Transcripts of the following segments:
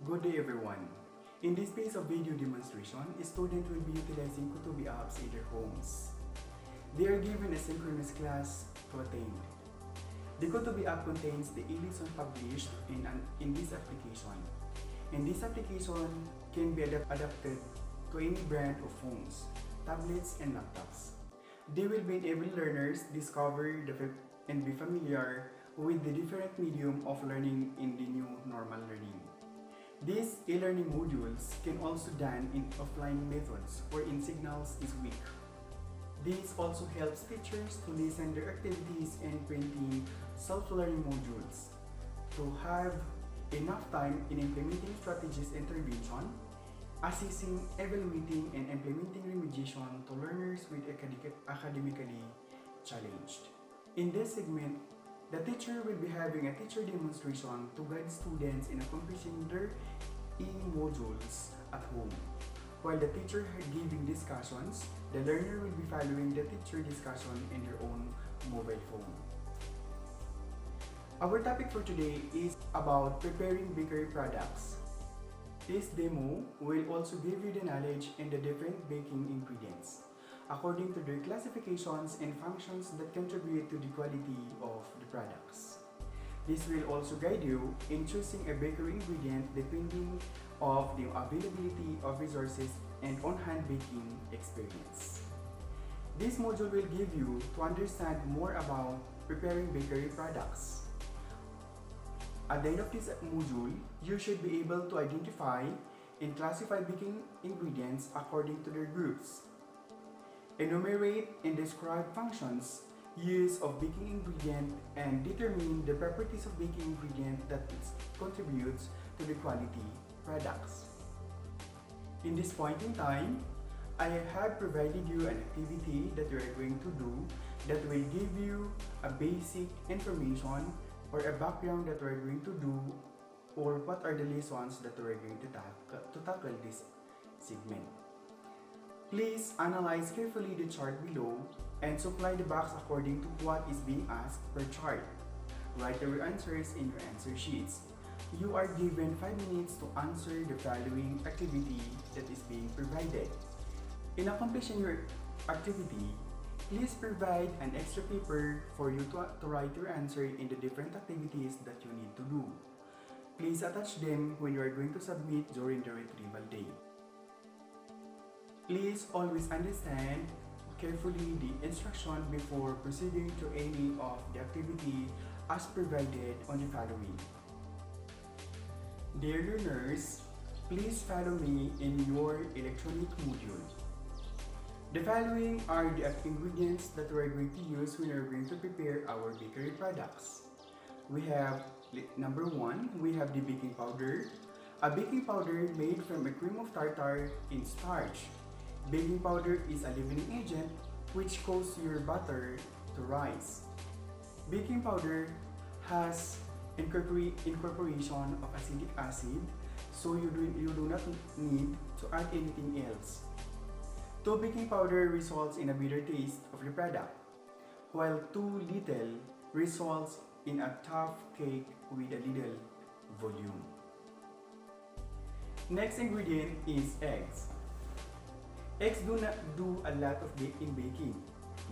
Good day everyone. In this piece of video demonstration, students will be utilizing Kutubi apps in their homes. They are given a synchronous class to attend. The Kutubi app contains the e-lesson published in this application. And this application can be adapted to any brand of phones, tablets, and laptops. They will be enable learners discover and be familiar with the different medium of learning in the new normal learning. These e-learning modules can also done in offline methods wherein signals is weak. This also helps teachers to listen their activities and printing self-learning modules to have enough time in implementing strategies intervention, assessing, evaluating, and implementing remediation to learners with academically challenged. In this segment, the teacher will be having a teacher demonstration to guide students in accomplishing their e-modules at home. While the teacher giving discussions, the learner will be following the teacher discussion in their own mobile phone. Our topic for today is about preparing bakery products. This demo will also give you the knowledge in the different baking ingredients, according to their classifications and functions that contribute to the quality of the products. This will also guide you in choosing a bakery ingredient depending on the availability of resources and on-hand baking experience. This module will give you to understand more about preparing bakery products. At the end of this module, you should be able to identify and classify baking ingredients according to their groups, enumerate and describe functions, use of baking ingredient, and determine the properties of baking ingredient that contributes to the quality products. In this point in time, I have provided you an activity that you are going to do that will give you a basic information or a background that we are going to do, or what are the lessons that we are going to tackle this segment. Please analyze carefully the chart below and supply the box according to what is being asked per chart. Write your answers in your answer sheets. You are given 5 minutes to answer the following activity that is being provided. In accomplishing your activity, please provide an extra paper for you to write your answer in the different activities that you need to do. Please attach them when you are going to submit during the retrieval day. Please always understand carefully the instruction before proceeding to any of the activity as provided on the following. Dear learners, please follow me in your electronic module. The following are the ingredients that we are going to use when we are going to prepare our bakery products. We have number 1, we have the baking powder. A baking powder made from a cream of tartar in starch. Baking powder is a leavening agent which causes your butter to rise. Baking powder has incorporation of acetic acid, so you do not need to add anything else. Too baking powder results in a bitter taste of the product, while too little results in a tough cake with a little volume. Next ingredient is eggs. Eggs do not do a lot of in baking,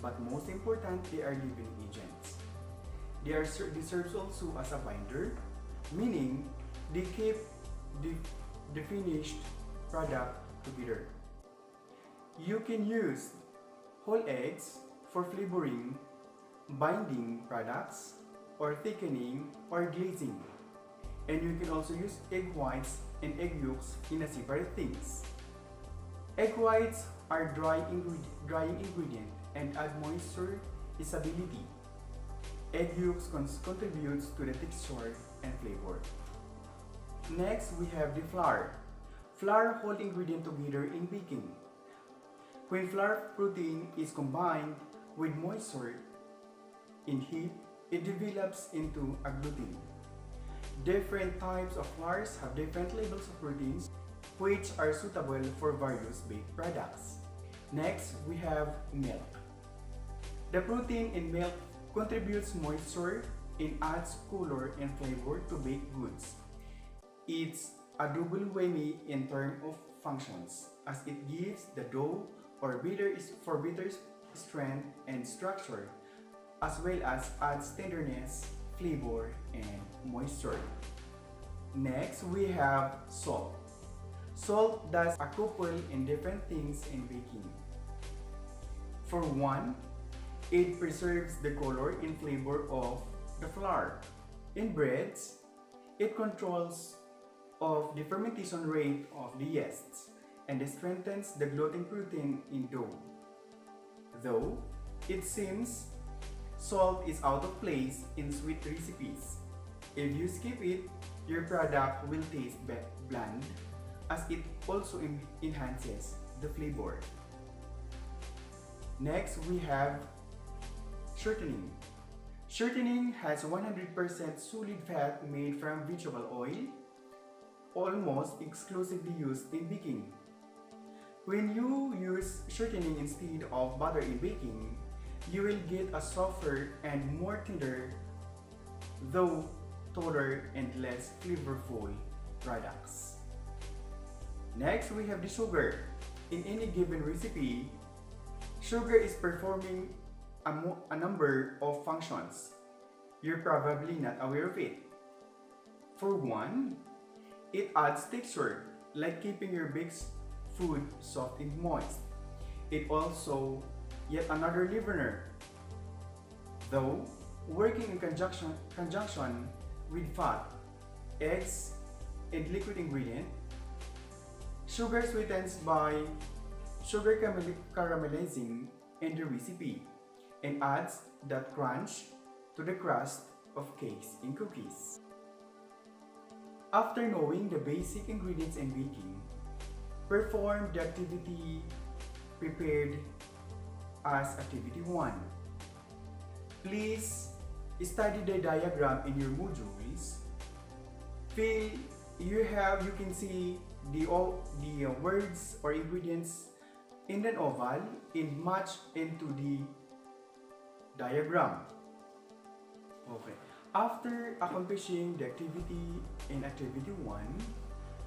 but most important, they are leavening agents. They serve also as a binder, meaning they keep the finished product together. You can use whole eggs for flavoring, binding products, or thickening or glazing. And you can also use egg whites and egg yolks in a separate things. Egg whites are drying ingredient and add moisture stability. Egg yolks contributes to the texture and flavor. Next, we have the flour. Flour hold ingredient together in baking. When flour protein is combined with moisture in heat, it develops into a gluten. Different types of flours have different levels of proteins which are suitable for various baked products. Next, we have milk. The protein in milk contributes moisture and adds color and flavor to baked goods. Its a double whammy in terms of functions, as it gives the dough or bitter strength and structure, as well as adds tenderness, flavor, and moisture. Next, we have salt. Salt does a couple in different things in baking. For one, it preserves the color and flavor of the flour. In breads, it controls of the fermentation rate of the yeasts and strengthens the gluten protein in dough. Though it seems salt is out of place in sweet recipes, if you skip it, your product will taste bland, as it also enhances the flavor. Next, we have shortening. Shortening has 100% solid fat made from vegetable oil, almost exclusively used in baking. When you use shortening instead of butter in baking, you will get a softer and more tender, though taller and less flavorful products. Next, we have the sugar. In any given recipe, sugar is performing a number of functions. You're probably not aware of it. For one, it adds texture, like keeping your baked food soft and moist. It also yet another leavener, though working in conjunction with fat, eggs, and liquid ingredient. Sugar sweetens by sugar caramelizing in the recipe and adds that crunch to the crust of cakes and cookies. After knowing the basic ingredients in baking, perform the activity prepared as Activity 1. Please study the diagram in your modules. You can see the words or ingredients in an oval and match into the diagram. Okay. After accomplishing the activity in Activity 1,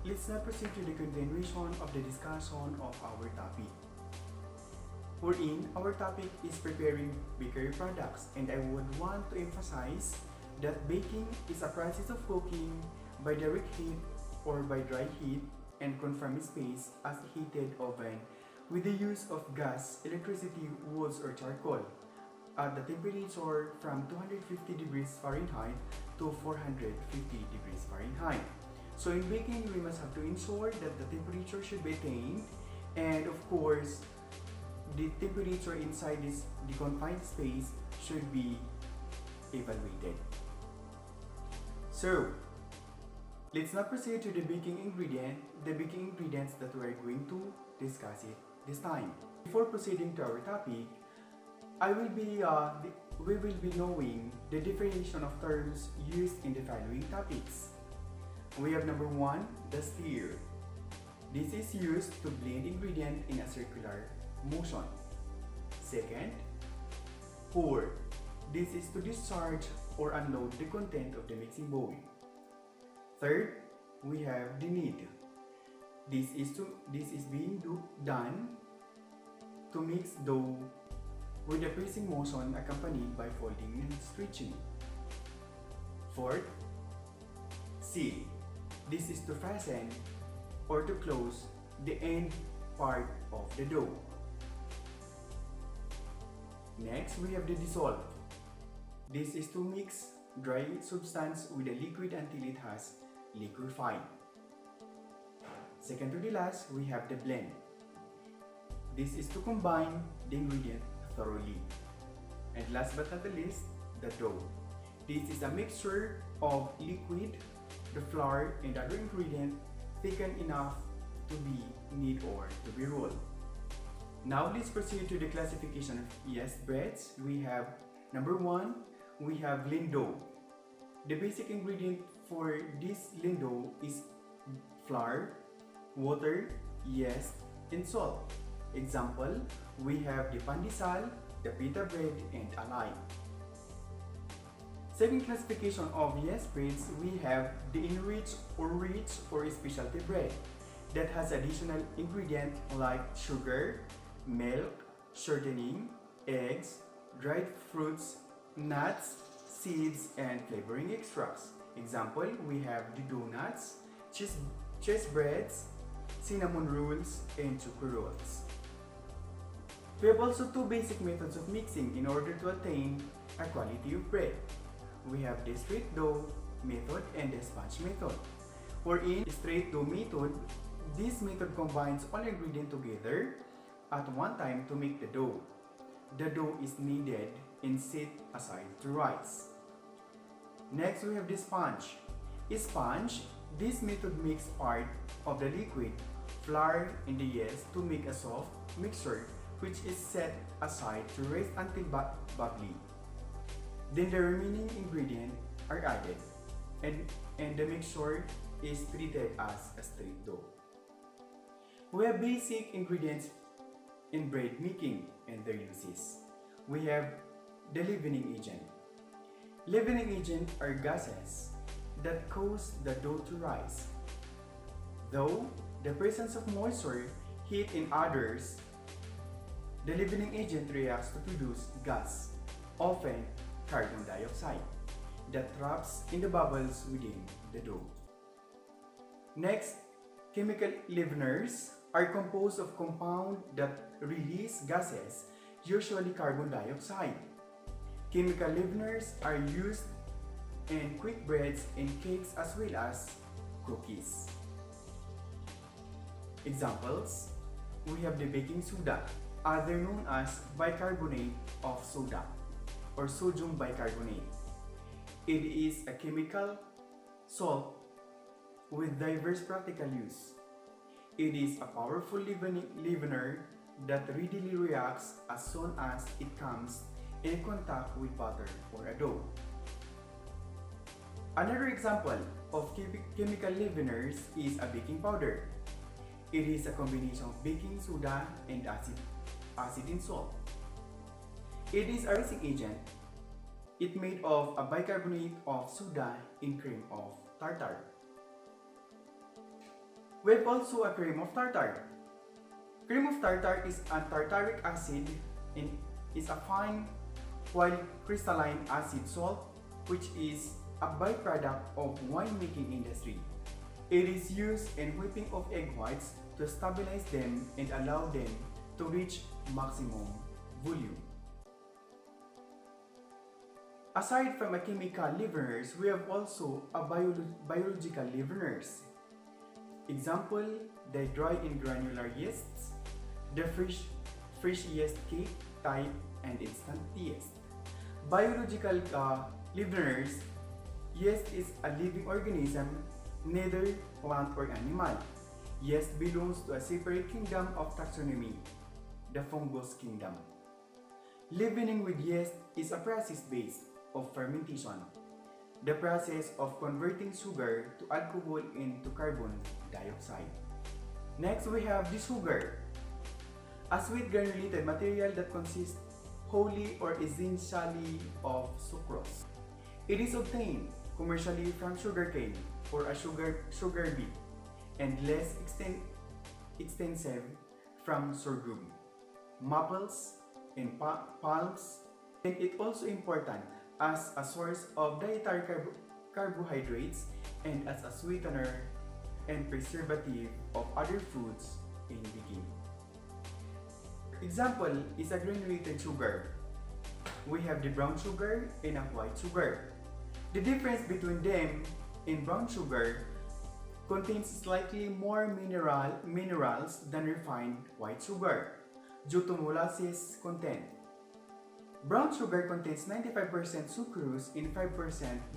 let's now proceed to the continuation of the discussion of our topic. Wherein our topic is preparing bakery products, and I would want to emphasize that baking is a process of cooking by direct heat or by dry heat and confined space as a heated oven with the use of gas, electricity, woods, or charcoal at the temperature from 250 degrees Fahrenheit to 450 degrees Fahrenheit. So in baking, we must have to ensure that the temperature should be attained, and of course, the temperature inside the confined space should be evaluated. So, let's now proceed to the baking ingredients that we are going to discuss it this time. Before proceeding to our topic, we will be knowing the definition of terms used in the following topics. We have number 1, the stir. This is used to blend ingredient in a circular motion. Second, pour. This is to discharge or unload the content of the mixing bowl. Third, we have the knead. This is being done to mix dough with a pressing motion accompanied by folding and stretching. Fourth, seal. This is to fasten or to close the end part of the dough. Next, we have the dissolve. This is to mix dry substance with a liquid until it has liquefied. Second to the last, we have the blend. This is to combine the ingredient thoroughly. And last but not the least, the dough. This is a mixture of liquid, the flour, and other ingredient thickened enough to be knead or to be rolled. Now let's proceed to the classification of yeast breads. We have number 1, we have lean dough. The basic ingredient for this lean dough is flour, water, yeast, and salt. Example, we have the pandesal, the pita bread, and alay. Second classification of yes breads, we have the enriched or rich or specialty bread that has additional ingredient like sugar, milk, shortening, eggs, dried fruits, nuts, seeds, and flavoring extracts. Example, we have the donuts, cheese breads, cinnamon rolls, and chocolate rolls. We have also two basic methods of mixing in order to attain a quality of bread. We have the straight dough method and the sponge method. Wherein straight dough method, this method combines all ingredients together at one time to make the dough. The dough is kneaded and set aside to rise. Next, we have the sponge. Sponge, this method makes part of the liquid flour and the yeast to make a soft mixture which is set aside to rest until bubbly. Then the remaining ingredients are added and the mixture is treated as a straight dough. We have basic ingredients in bread making and their uses. We have the leavening agent. Leavening agents are gases that cause the dough to rise. Though the presence of moisture, heat, and others, the leavening agent reacts to produce gas, often carbon dioxide, that traps in the bubbles within the dough. Next, chemical leaveners are composed of compounds that release gases, usually carbon dioxide. Chemical leaveners are used in quick breads and cakes as well as cookies. Examples, we have the baking soda, other known as bicarbonate of soda or sodium bicarbonate. It is a chemical salt with diverse practical use. It is a powerful leavener that readily reacts as soon as it comes in contact with butter or a dough. Another example of chemical leaveners is a baking powder. It is a combination of baking soda and acid and salt. It is a rising agent. It made of a bicarbonate of soda in cream of tartar. We have also a cream of tartar. Cream of tartar is a tartaric acid and is a fine while crystalline acid salt which is a byproduct of winemaking industry. It is used in whipping of egg whites to stabilize them and allow them to reach maximum volume. Aside from a chemical leaveners, we have also a biological leaveners. Example, the dry and granular yeasts, the fresh yeast cake type, and instant yeast. Biological leaveners, yeast is a living organism, neither plant or animal. Yeast belongs to a separate kingdom of taxonomy, the fungus kingdom. Leavening with yeast is a process based of fermentation, the process of converting sugar to alcohol into carbon dioxide. Next, we have the sugar, a sweet granulated material that consists wholly or essentially of sucrose. It is obtained commercially from sugarcane or a sugar beet and less extensive from sorghum, maples, and palms. And it also important as a source of dietary carbohydrates and as a sweetener and preservative of other foods in baking. Example is a granulated sugar. We have the brown sugar and a white sugar. The difference between them in brown sugar contains slightly more minerals than refined white sugar due to molasses content. Brown sugar contains 95% sucrose and 5%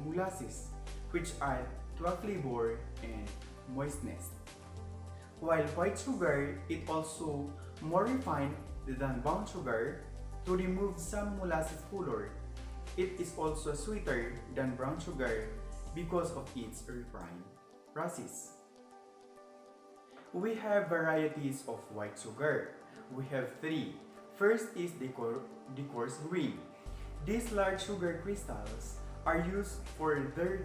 molasses, which add to a flavor and moistness. While white sugar is also more refined than brown sugar to remove some molasses color. It is also sweeter than brown sugar because of its refined process. We have varieties of white sugar. We have three. First is the coarse grain. These large sugar crystals are used for their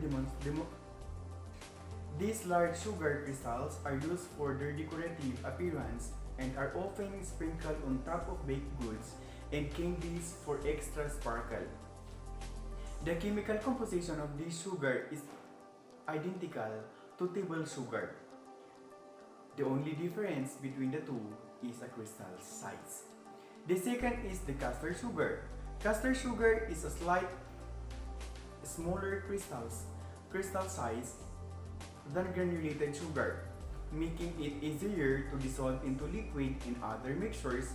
These large sugar crystals are used for their decorative appearance and are often sprinkled on top of baked goods and candies for extra sparkle. The chemical composition of this sugar is identical to table sugar. The only difference between the two is a crystal size. The second is the castor sugar. Castor sugar is a slight smaller crystal size than granulated sugar, making it easier to dissolve into liquid in other mixtures.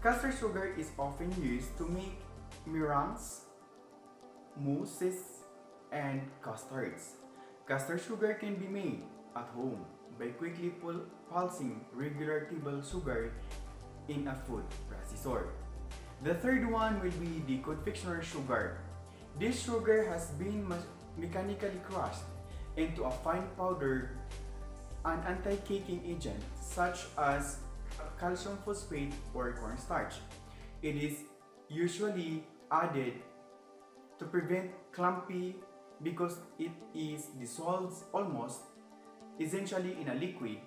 Castor sugar is often used to make meringues, mousses, and custards. Castor sugar can be made at home by quickly pulsing regular table sugar in a food processor. The third one will be the confectioner sugar. This sugar has been mechanically crushed into a fine powder. An anti-caking agent such as calcium phosphate or cornstarch. It is usually added to prevent clumpy because it is dissolved almost essentially in a liquid.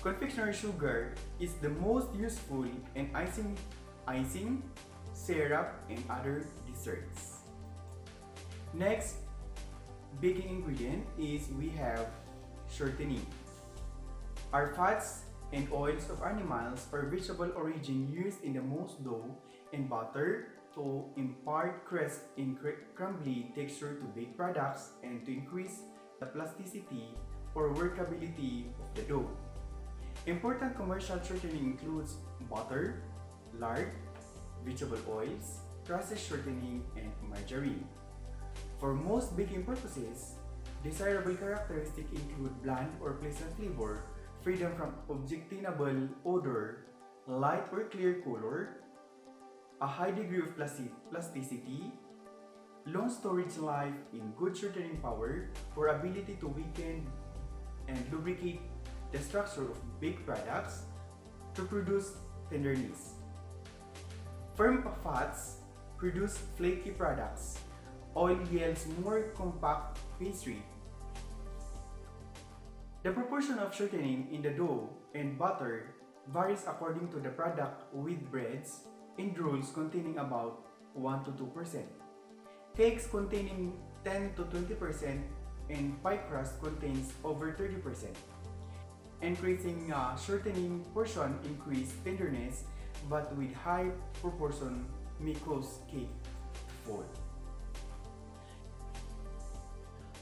Confectionery sugar is the most useful in icing, syrup, and other desserts. Next baking ingredient is we have shortening. Are fats and oils of animals or vegetable origin used in the most dough and butter to impart crisp and crumbly texture to baked products and to increase the plasticity or workability of the dough. Important commercial shortening includes butter, lard, vegetable oils, processed shortening, and margarine. For most baking purposes, desirable characteristics include bland or pleasant flavor, freedom from objectionable odor, light or clear color, a high degree of plasticity, long storage life in good shortening power, or ability to weaken and lubricate the structure of baked products to produce tenderness. Firm fats produce flaky products. Oil yields more compact pastry. The proportion of shortening in the dough and butter varies according to the product, with breads and rolls containing about 1 to 2%, cakes containing 10 to 20%, and pie crust contains over 30%. Increasing shortening portion increase tenderness, but with high proportion may cause cake to fall.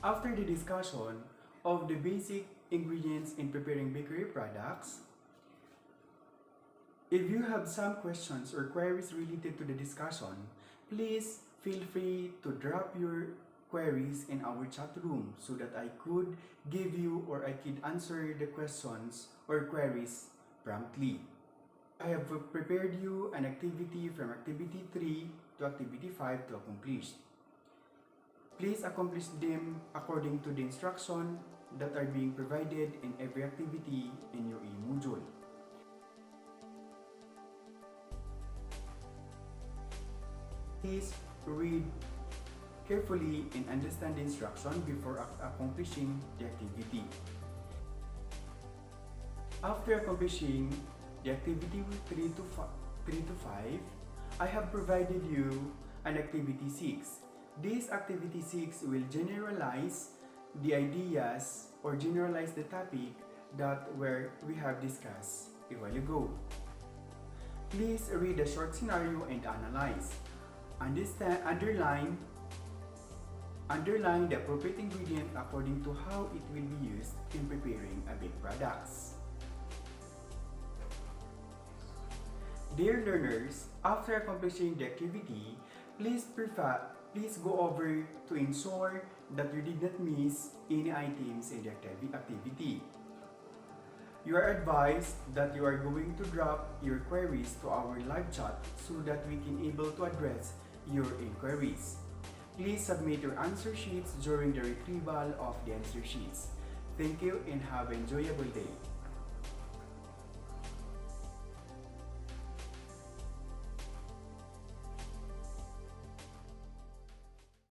After the discussion of the basic ingredients in preparing bakery products, if you have some questions or queries related to the discussion, please feel free to drop your queries in our chat room so that I could give you or I could answer the questions or queries promptly. I have prepared you an activity from activity 3 to activity 5 to accomplish. Please accomplish them according to the instructions that are being provided in every activity in your e-module. Please read carefully and understand the instruction before accomplishing the activity. After accomplishing the activity 3 to 5, I have provided you an activity 6. This activity 6 will generalize the ideas or generalize the topic that we have discussed a while ago. Please read the short scenario and analyze. Underline the appropriate ingredient according to how it will be used in preparing a baked products. Dear learners, after accomplishing the activity, please go over to ensure that you did not miss any items in the activity. You are advised that you are going to drop your queries to our live chat so that we can able to address your inquiries. Please submit your answer sheets during the retrieval of the answer sheets. Thank you and have an enjoyable day.